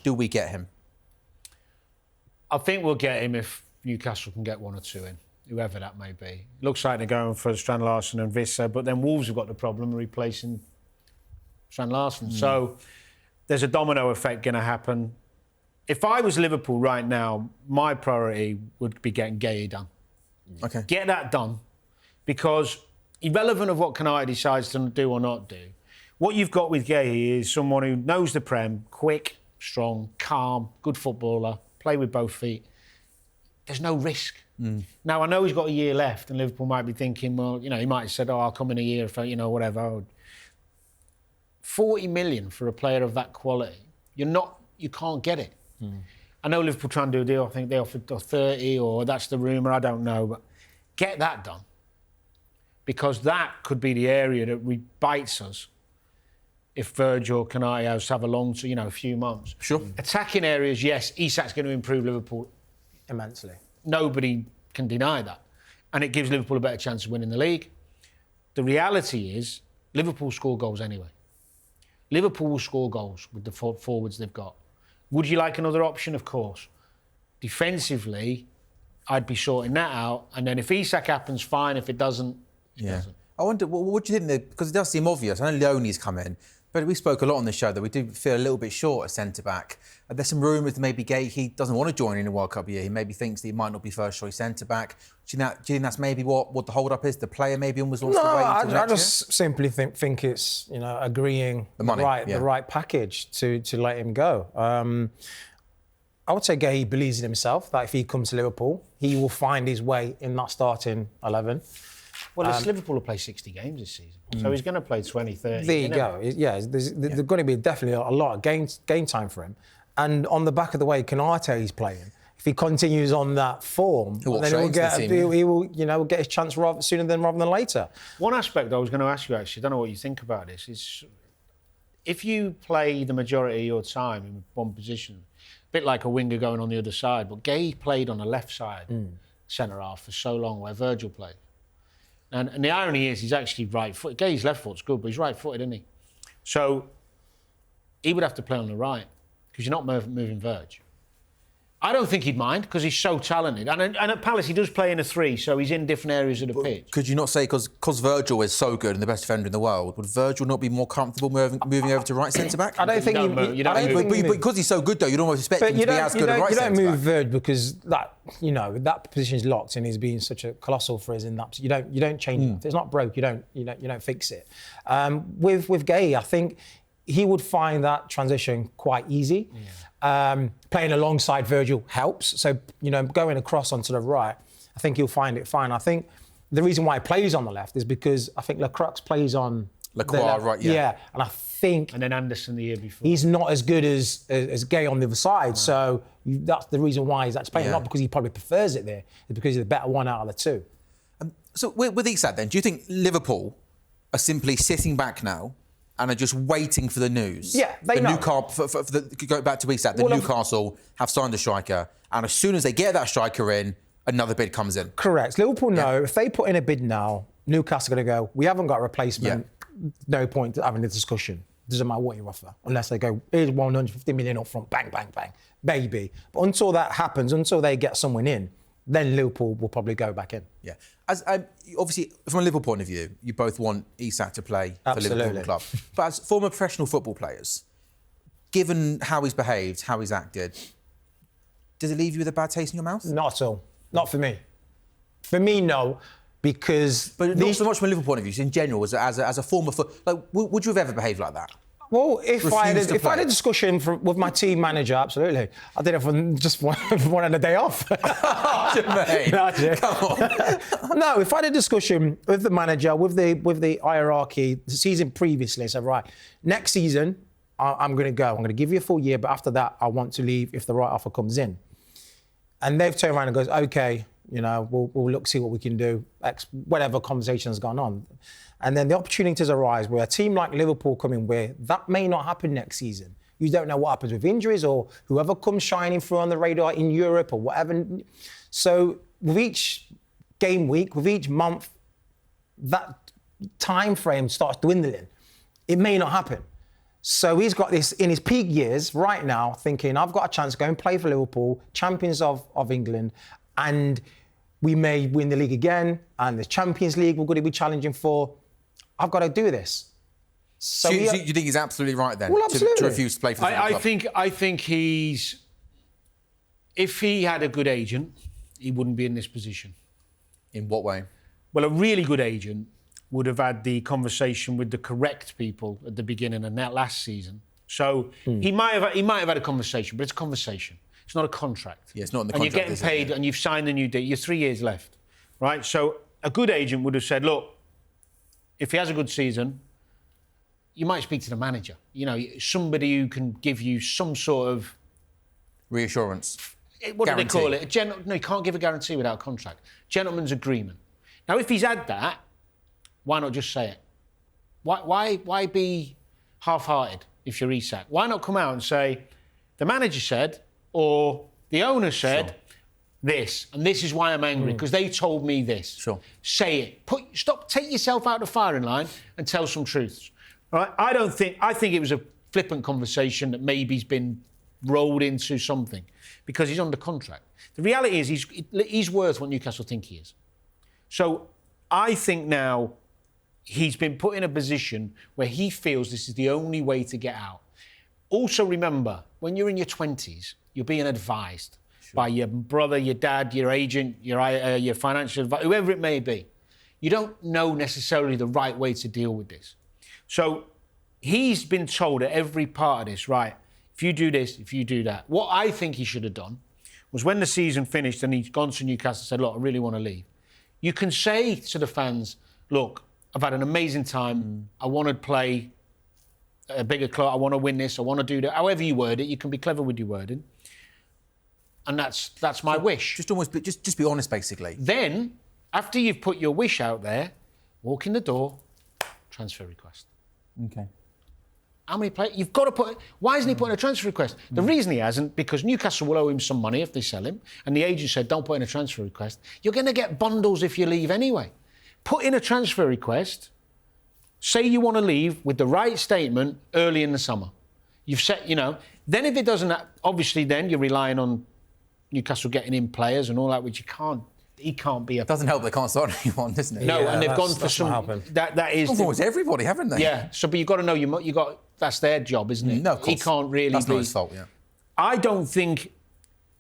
do we get him? I think we'll get him if Newcastle can get 1 or 2 in, whoever that may be. Looks like they're going for Strand Larsen and Vissa, but then Wolves have got the problem of replacing Strand Larsen. So there's a domino effect going to happen. If I was Liverpool right now, my priority would be getting Guéhi done. Okay. Get that done, because irrelevant of what Canati decides to do or not do, what you've got with Guéhi is someone who knows the Prem, quick, strong, calm, good footballer, play with both feet. There's no risk. Now, I know he's got a year left and Liverpool might be thinking, well, you know, he might have said, I'll come in a year if, you know, whatever. 40 million for a player of that quality, you can't get it. I know Liverpool trying to do a deal. I think they offered 30, or that's the rumour, I don't know. But get that done, because that could be the area that bites us if Virgil or Canati have a long, you know, a few months. Sure. Attacking areas, yes, Isak's going to improve Liverpool immensely. Nobody can deny that. And it gives Liverpool a better chance of winning the league. The reality is, Liverpool score goals anyway. Liverpool will score goals with the forwards they've got. Would you like another option? Of course. Defensively, I'd be sorting that out. And then if Isak happens, fine. If it doesn't, it doesn't. I wonder, what do you think? Because it does seem obvious. I know Leonie's come in, but we spoke a lot on the show that we do feel a little bit short at centre-back. There's some rumours that maybe Guéhi doesn't want to join in the World Cup year. He maybe thinks that he might not be first-choice centre-back. Do you think that's maybe what the hold-up is? The player maybe almost wants to wait until I just simply think it's, you know, agreeing the right package to let him go. I would say Guéhi believes in himself, that if he comes to Liverpool, he will find his way in that starting 11. Well, Liverpool will play 60 games this season, so he's going to play 20, 30. There you go. Yeah, there's going to be definitely a lot of game time for him. And on the back of the way Canati is playing, if he continues on that form, then he will you know, get his chance sooner rather than later. One aspect I was going to ask you, actually, I don't know what you think about this, is if you play the majority of your time in one position, a bit like a winger going on the other side, but Guéhi played on the left side centre-half for so long, where Virgil played. And the irony is, he's actually right-footed. Guéhi's left foot's good, but he's right-footed, isn't he? So he would have to play on the right, because you're not moving Virg. I don't think he'd mind, because he's so talented. And at Palace, he does play in a 3, so he's in different areas of the pitch. Could you not say, because Virgil is so good and the best defender in the world, would Virgil not be more comfortable moving over to right centre-back? I don't think because he's so good, though, you'd almost expect him to be as good at right centre-back. You don't move Virg because that position is locked and he's being such a colossal for us in that. You don't change it. If it's not broke, you don't fix it. With Guéhi, I think he would find that transition quite easy. Playing alongside Virgil helps. So, you know, going across onto the right, I think he'll find it fine. I think the reason why he plays on the left is because I think Lacroix plays on Lacroix, right, yeah. And I think... And then Anderson the year before. He's not as good as Guéhi on the other side. No. So that's the reason why he's actually playing. Not because he probably prefers it there. It's because he's the better one out of the two. So with Isak then, do you think Liverpool are simply sitting back now and are just waiting for the news? Yeah, they know. Go back to Isak, Newcastle have signed a striker, and as soon as they get that striker in, another bid comes in. Correct. Liverpool know if they put in a bid now, Newcastle are going to go, we haven't got a replacement, no point having a discussion. Doesn't matter what you offer, unless they go, here's 150 million up front, bang, bang, bang, baby. But until that happens, until they get someone in, then Liverpool will probably go back in. Yeah. Obviously, from a Liverpool point of view, you both want Isak to play for Liverpool Club. But as former professional football players, given how he's behaved, how he's acted, does it leave you with a bad taste in your mouth? Not at all. Not for me. For me, no, because... But not so much from a Liverpool point of view, in general, as a former... would you have ever behaved like that? Well, if I had a discussion with my team manager, absolutely. I did it for just one day off. Jermaine, no, come on. No, if I had a discussion with the manager, with the hierarchy, the season previously, I said, right, next season, I'm going to go. I'm going to give you a full year, but after that, I want to leave if the right offer comes in. And they've turned around and goes, OK, you know, we'll look, see what we can do, whatever conversation has gone on. And then the opportunities arise where a team like Liverpool come in where that may not happen next season. You don't know what happens with injuries or whoever comes shining through on the radar in Europe or whatever. So with each game week, with each month, that time frame starts dwindling. It may not happen. So he's got this in his peak years right now, thinking, I've got a chance to go and play for Liverpool, champions of England, and we may win the league again, and the Champions League we're going to be challenging for. I've got to do this. So you think he's absolutely right then? Well, absolutely. To refuse to play for the club? I think he's... If he had a good agent, he wouldn't be in this position. In what way? Well, a really good agent would have had the conversation with the correct people at the beginning of that last season. So he might have had a conversation, but it's a conversation. It's not a contract. Yeah, it's not in the contract. And you're getting paid, and you've signed a new deal. You're 3 years left, right? So a good agent would have said, look, if he has a good season, you might speak to the manager. You know, somebody who can give you some sort of reassurance. What do they call it? No, you can't give a guarantee without a contract. Gentleman's agreement. Now, if he's had that, why not just say it? Why be half-hearted if you're Isak? Why not come out and say, the manager said, or the owner said, this, and this is why I'm angry, because they told me this. Sure. Say it. Take yourself out of the firing line and tell some truths. Right? I think it was a flippant conversation that maybe's been rolled into something because he's under contract. The reality is he's worth what Newcastle think he is. So I think now he's been put in a position where he feels this is the only way to get out. Also remember, when you're in your 20s, you're being advised by your brother, your dad, your agent, your financial advisor, whoever it may be. You don't know necessarily the right way to deal with this. So he's been told at every part of this, right, if you do this, if you do that. What I think he should have done was when the season finished and he's gone to Newcastle and said, look, I really want to leave. You can say to the fans, look, I've had an amazing time. I want to play a bigger club. I want to win this. I want to do that. However you word it, you can be clever with your wording. And that's my wish. Just be honest, basically. Then, after you've put your wish out there, walk in the door, transfer request. Okay. How many players? You've got to put... Why isn't he putting a transfer request? The reason he hasn't, because Newcastle will owe him some money if they sell him, and the agent said, don't put in a transfer request. You're going to get bundles if you leave anyway. Put in a transfer request, say you want to leave with the right statement early in the summer. You've set, then if it doesn't... Obviously, then you're relying on Newcastle getting in players and all that, which he can't be a... It doesn't help they can't start anyone, doesn't it? No, and they've gone for some... That is... Well, it's everybody, haven't they? Yeah, but you've got to know you got... That's their job, isn't it? No, of course. He can't really That's not his fault, yeah. I don't think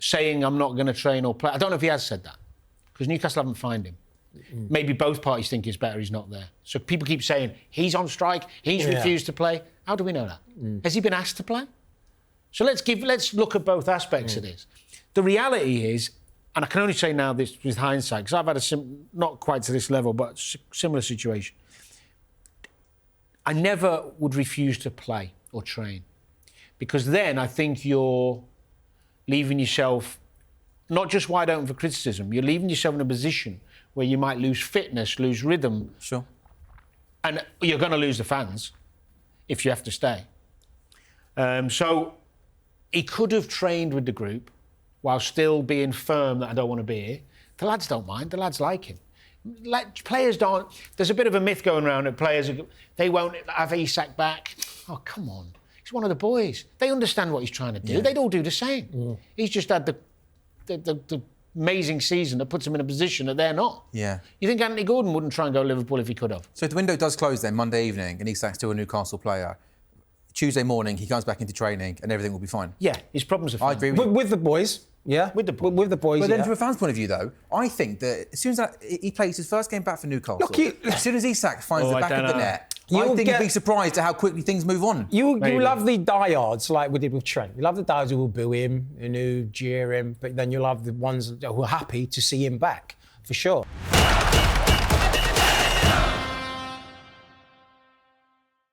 saying I'm not going to train or play... I don't know if he has said that, because Newcastle haven't fined him. Maybe both parties think it's better he's not there. So people keep saying, he's on strike, he's refused to play. How do we know that? Has he been asked to play? So let's look at both aspects of this. The reality is, and I can only say now this with hindsight, because I've had not quite to this level, but similar situation. I never would refuse to play or train, because then I think you're leaving yourself not just wide open for criticism, you're leaving yourself in a position where you might lose fitness, lose rhythm. Sure. And you're going to lose the fans if you have to stay. So he could have trained with the group while still being firm that I don't want to be here. The lads don't mind. The lads like him. Players don't... There's a bit of a myth going around that players, they won't have Isak back. Oh, come on. He's one of the boys. They understand what he's trying to do. Yeah. They'd all do the same. He's just had the amazing season that puts him in a position that they're not. Yeah. You think Anthony Gordon wouldn't try and go to Liverpool if he could have? So if the window does close then, Monday evening, and Isak's still a Newcastle player, Tuesday morning he comes back into training and everything will be fine? Yeah, his problems are fine. I agree with you. With the boys. Yeah, with the boys. But then, from a fan's point of view, though, I think that as soon as he plays his first game back for Newcastle, as soon as Isak finds the back of the net, I think he'd be surprised at how quickly things move on. You love the diehards like we did with Trent. You love the diehards who will boo him and who jeer him, but then you'll have the ones who are happy to see him back, for sure.